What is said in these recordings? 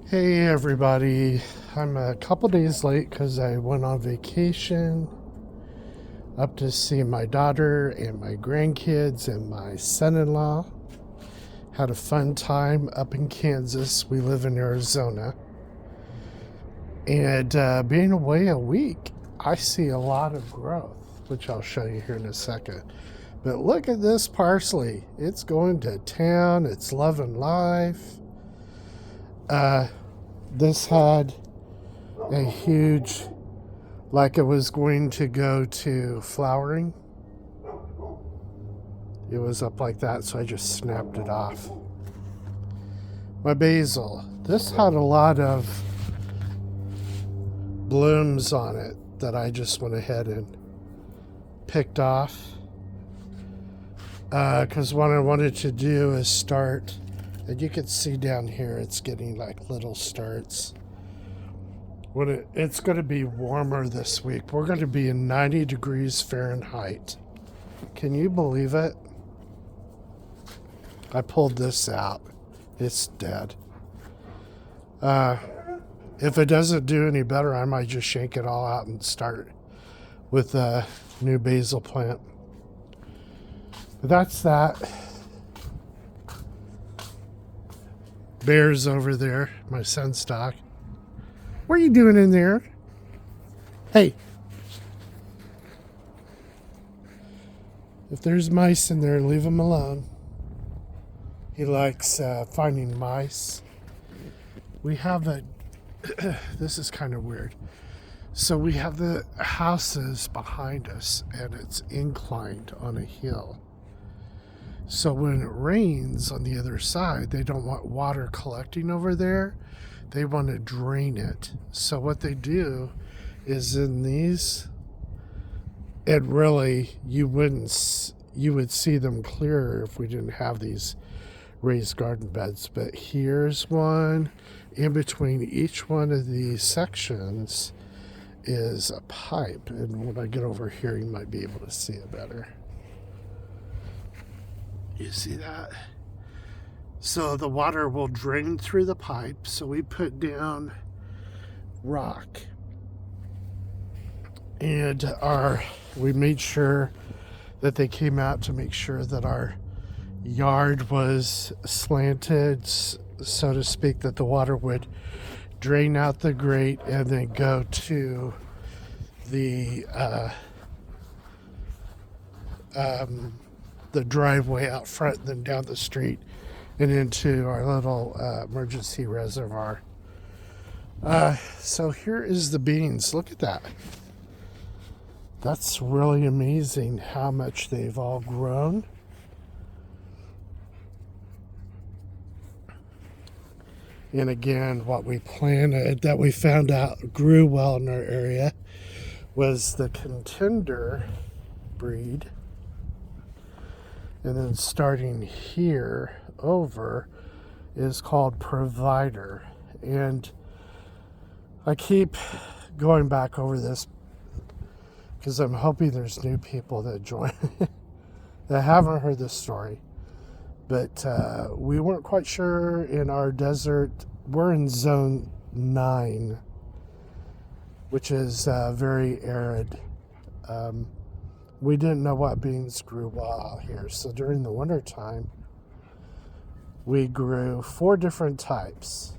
Hey everybody, I'm a couple days late because I went on vacation up to see my daughter and my grandkids and my son-in-law. Had a fun time up in Kansas. We live in Arizona. And being away a week, I see a lot of growth, which I'll show you here in a second. But look at this parsley. It's going to town. It's loving life. This had a huge, like it was going to go to flowering. It was up like that, so I just snapped it off. My basil. This had a lot of blooms on it that I just went ahead and picked off. Because what I wanted to do is start, and you can see down here it's getting like little starts. It's going to be warmer this week. We're going to be in 90 degrees Fahrenheit. Can you believe it? I pulled this out. It's dead. If it doesn't do any better, I might just shake it all out and start with a new basil plant. But that's that. Bear's over there, my son's stock. What are you doing in there? Hey. If there's mice in there, leave him alone. He likes finding mice. We have a... this is kind of weird. So we have the houses behind us, and it's inclined on a hill. So when it rains on the other side, they don't want water collecting over there. They want to drain it. So what they do is in these, and really you would see them clearer if we didn't have these raised garden beds. But here's one. In between each one of these sections is a pipe. And when I get over here, you might be able to see it better. You see that? So the water will drain through the pipe. So we put down rock. And we made sure that they came out to make sure that our yard was slanted, so to speak, that the water would drain out the grate and then go to the driveway out front and then down the street and into our little emergency reservoir. So here is the beans. Look at that. That's really amazing how much they've all grown. And again, what we planted that we found out grew well in our area was the contender breed. And then starting here over is called Provider. And I keep going back over this because I'm hoping there's new people that join that haven't heard this story. But we weren't quite sure in our desert. We're in zone 9, which is very arid. We didn't know what beans grew well out here. So during the winter time, we grew 4 different types.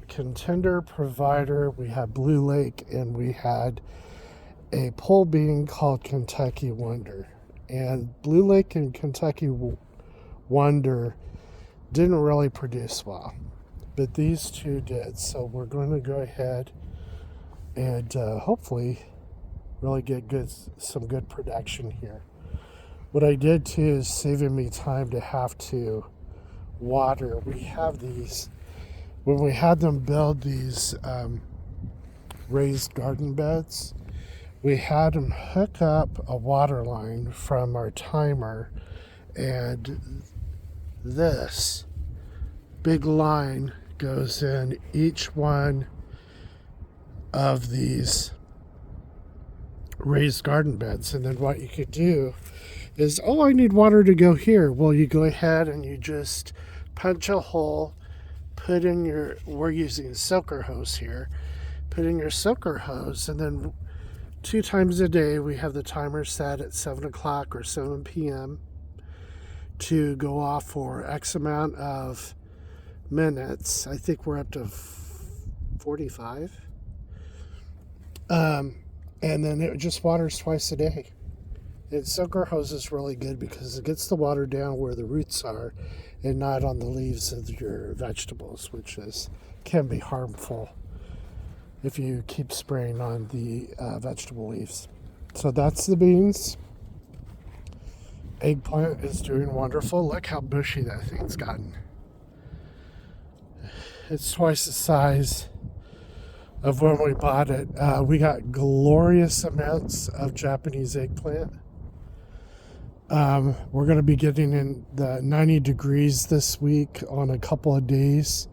Contender, Provider, we had Blue Lake, and we had a pole bean called Kentucky Wonder. And Blue Lake and Kentucky Wonder didn't really produce well, but these two did. So we're going to go ahead and hopefully really get some good production here. What I did too is saving me time to have to water. We have these, when we had them build these raised garden beds, we had them hook up a water line from our timer, and this big line goes in each one of these raised garden beds. And then what you could do is, I need water to go here. Well, you go ahead and you just punch a hole we're using soaker hose here. Put in your soaker hose, and then 2 times a day we have the timer set at 7 o'clock or 7 p.m. to go off for X amount of minutes. I think we're up to 45. And then it just waters twice a day. And soaker hose is really good because it gets the water down where the roots are and not on the leaves of your vegetables, which can be harmful if you keep spraying on the vegetable leaves. So that's the beans. Eggplant is doing wonderful. Look how bushy that thing's gotten. It's twice the size of when we bought it. We got glorious amounts of Japanese eggplant. We're going to be getting in the 90 degrees this week on a couple of days.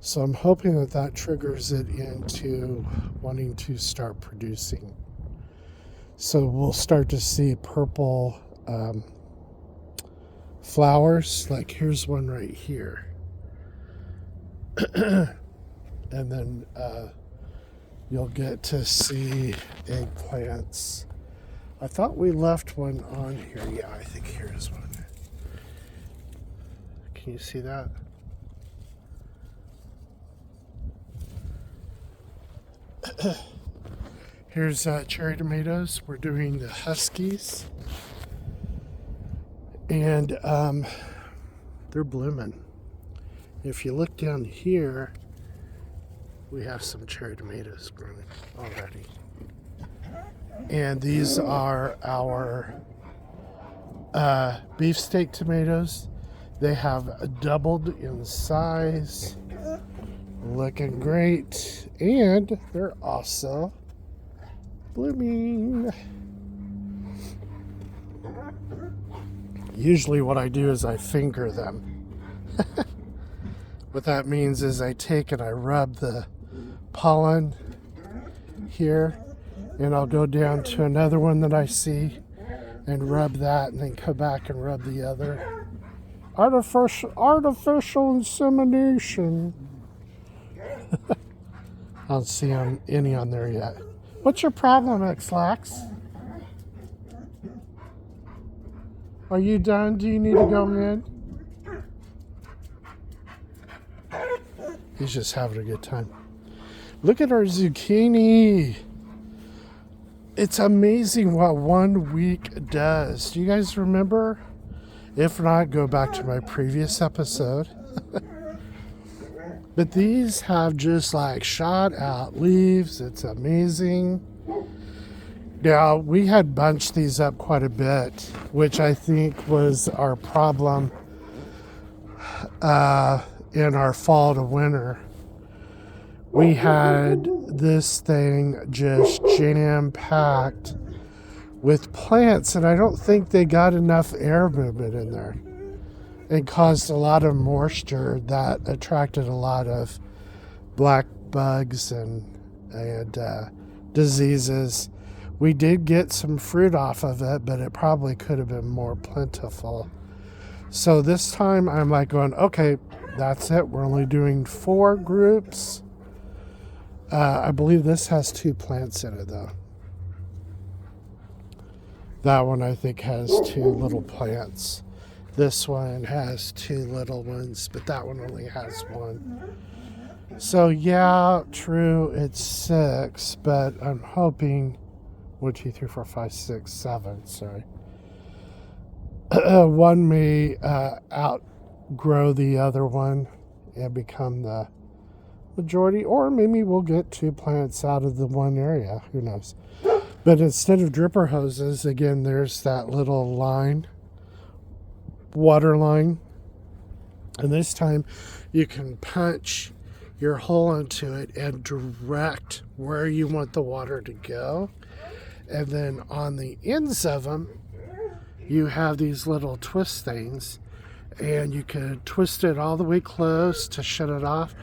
So I'm hoping that triggers it into wanting to start producing. So we'll start to see purple flowers. Like here's one right here. And then you'll get to see eggplants. I thought we left one on here. Yeah, I think here's one. Can you see that? Here's cherry tomatoes. We're doing the Huskies. And they're blooming. If you look down here, we have some cherry tomatoes growing already. And these are our beefsteak tomatoes. They have doubled in size. Looking great. And they're also blooming. Usually what I do is I finger them. What that means is I take and I rub the pollen here, and I'll go down to another one that I see and rub that, and then come back and rub the other. Artificial insemination. I don't see any on there yet. What's your problem, X-Lax? Are you done? Do you need to go in? He's just having a good time. Look at our zucchini. It's amazing what 1 week does. Do you guys remember? If not, go back to my previous episode. But these have just like shot out leaves. It's amazing. Now, we had bunched these up quite a bit, which I think was our problem in our fall to winter. We had this thing just jam-packed with plants, and I don't think they got enough air movement in there. It caused a lot of moisture that attracted a lot of black bugs and diseases. We did get some fruit off of it, but it probably could have been more plentiful. So this time I'm like going, okay, that's it. We're only doing 4 groups. I believe this has 2 plants in it, though. That one, I think, has 2 little plants. This one has 2 little ones, but that one only has 1. So, yeah, true, it's 6, but I'm hoping 1, 2, 3, 4, 5, 6, 7, sorry. One may outgrow the other one and become the majority, or maybe we'll get 2 plants out of the one area. Who knows? But instead of dripper hoses, again, there's that little line, water line. And this time you can punch your hole into it and direct where you want the water to go. And then on the ends of them, you have these little twist things, and you can twist it all the way close to shut it off,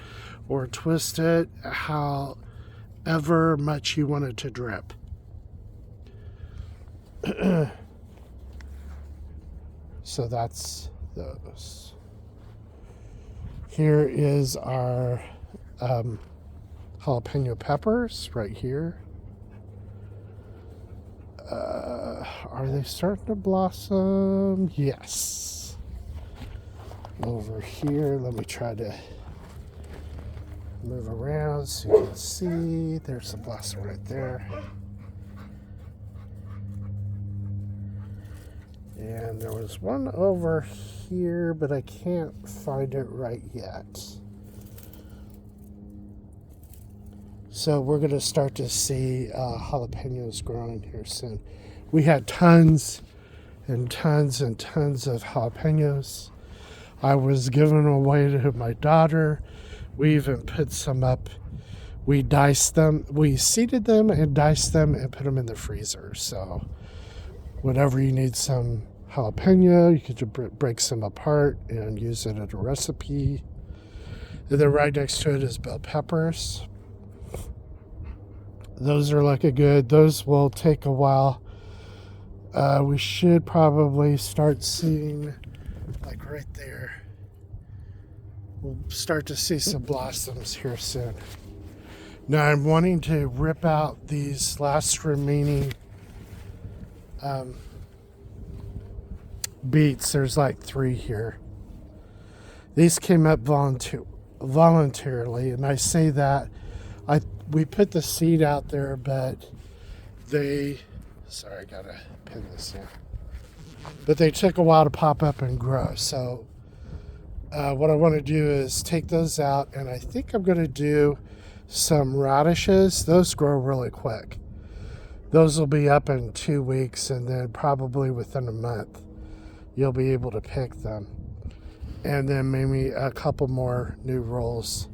or twist it however much you want it to drip. So that's those. Here is our jalapeno peppers right here. Are they starting to blossom? Yes. Over here, let me try to move around so you can see. There's a blossom right there. And there was one over here, but I can't find it right yet. So we're going to start to see jalapenos growing here soon. We had tons and tons and tons of jalapenos. I was giving away to my daughter. We even put some up. We diced them. We seeded them and diced them and put them in the freezer. So whenever you need some jalapeno, you could just break some apart and use it as a recipe. And then right next to it is bell peppers. Those are like those will take a while. We should probably start seeing, like right there, we'll start to see some blossoms here soon. Now I'm wanting to rip out these last remaining beets. There's like 3 here. These came up voluntarily, and I say that we put the seed out there, but sorry, I gotta pin this in. But they took a while to pop up and grow. So what I want to do is take those out, and I think I'm going to do some radishes. Those grow really quick. Those will be up in 2 weeks, and then probably within a month you'll be able to pick them. And then maybe a couple more new rolls.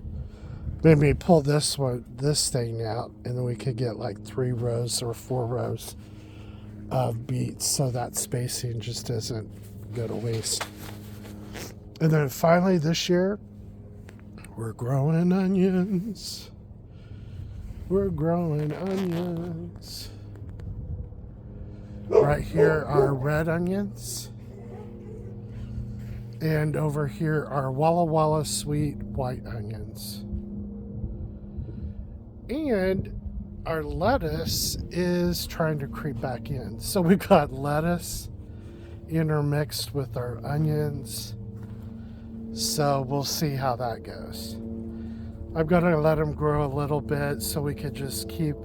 Maybe pull this thing out, and then we could get like 3 rows or 4 rows of beets, so that spacing just doesn't go to waste. And then finally this year, we're growing onions. We're growing onions. Right here are red onions. And over here are Walla Walla sweet white onions. And our lettuce is trying to creep back in. So we've got lettuce intermixed with our onions. So we'll see how that goes. I'm going to let them grow a little bit so we could just keep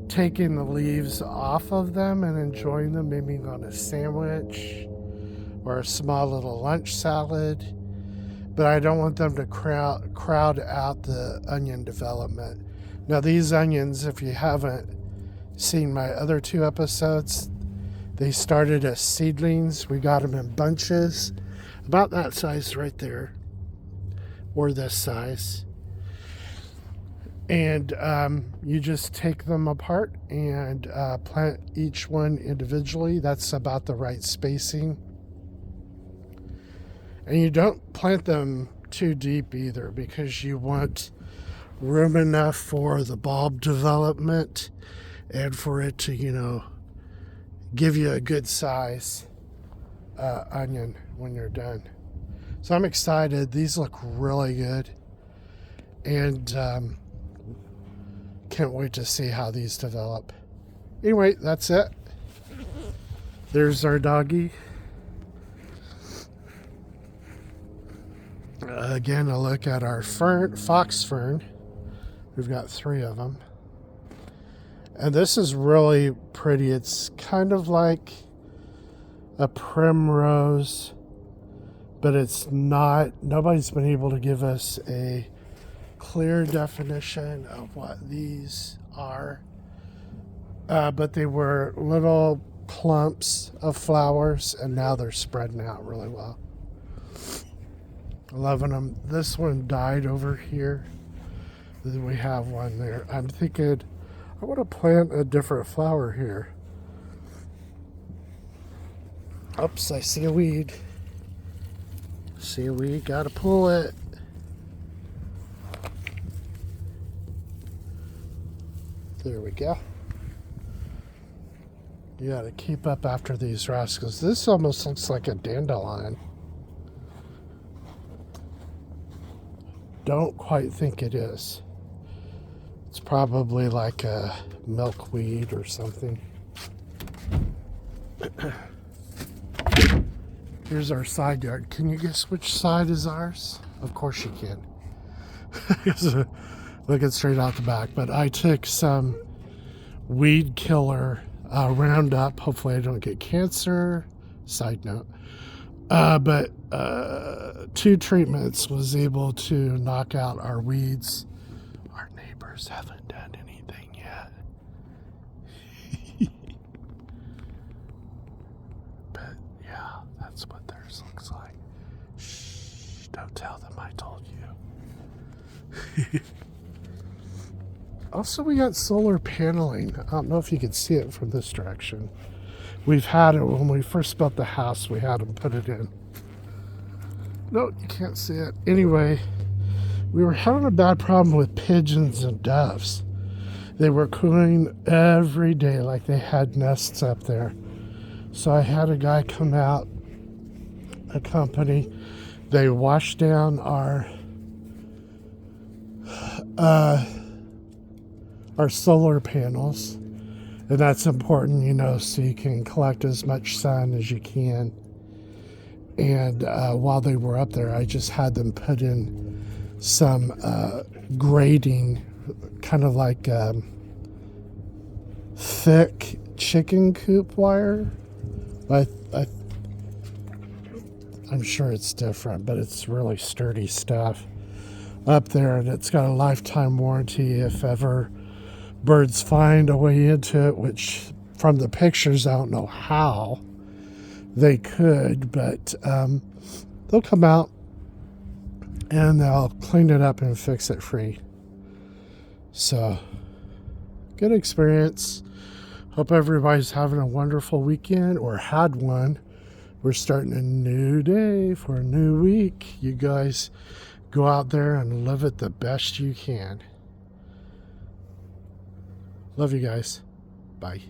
taking the leaves off of them and enjoying them, maybe on a sandwich or a small little lunch salad. But I don't want them to crowd out the onion development. Now these onions, if you haven't seen my other 2 episodes, they started as seedlings. We got them in bunches, about that size right there, or this size. And you just take them apart and plant each one individually. That's about the right spacing. And you don't plant them too deep either, because you want room enough for the bulb development and for it to, give you a good size onion when you're done. So I'm excited. These look really good. And can't wait to see how these develop. Anyway, that's it. There's our doggy. Again, a look at our fox fern. We've got 3 of them. And this is really pretty. It's kind of like a primrose, but it's not. Nobody's been able to give us a clear definition of what these are. But they were little clumps of flowers, and now they're spreading out really well. Loving them. This one died over here. Then we have one there. I'm thinking I want to plant a different flower here. Oops, I see a weed. See a weed, gotta pull it. There we go. You gotta keep up after these rascals. This almost looks like a dandelion. don't quite think it is. It's probably like a milkweed or something. Here's our side yard. Can you guess which side is ours? Of course you can. Looking straight out the back. But I took some weed killer Roundup. Hopefully I don't get cancer. Side note. But 2 treatments was able to knock out our weeds. Our neighbors haven't done anything yet. But yeah, that's what theirs looks like. Shh, don't tell them I told you. Also, we got solar paneling. I don't know if you can see it from this direction. We've had it when we first built the house. We had them put it in. No, you can't see it. Anyway, we were having a bad problem with pigeons and doves. They were cooing every day like they had nests up there. So I had a guy come out, a company. They washed down our solar panels. And that's important, you know, so you can collect as much sun as you can. And while they were up there, I just had them put in some grating, kind of like thick chicken coop wire. I'm sure it's different, but it's really sturdy stuff up there. And it's got a lifetime warranty if ever birds find a way into it, which from the pictures, I don't know how they could, but they'll come out and they'll clean it up and fix it free. So, good experience. Hope everybody's having a wonderful weekend or had one. We're starting a new day for a new week. You guys go out there and live it the best you can. Love you guys. Bye.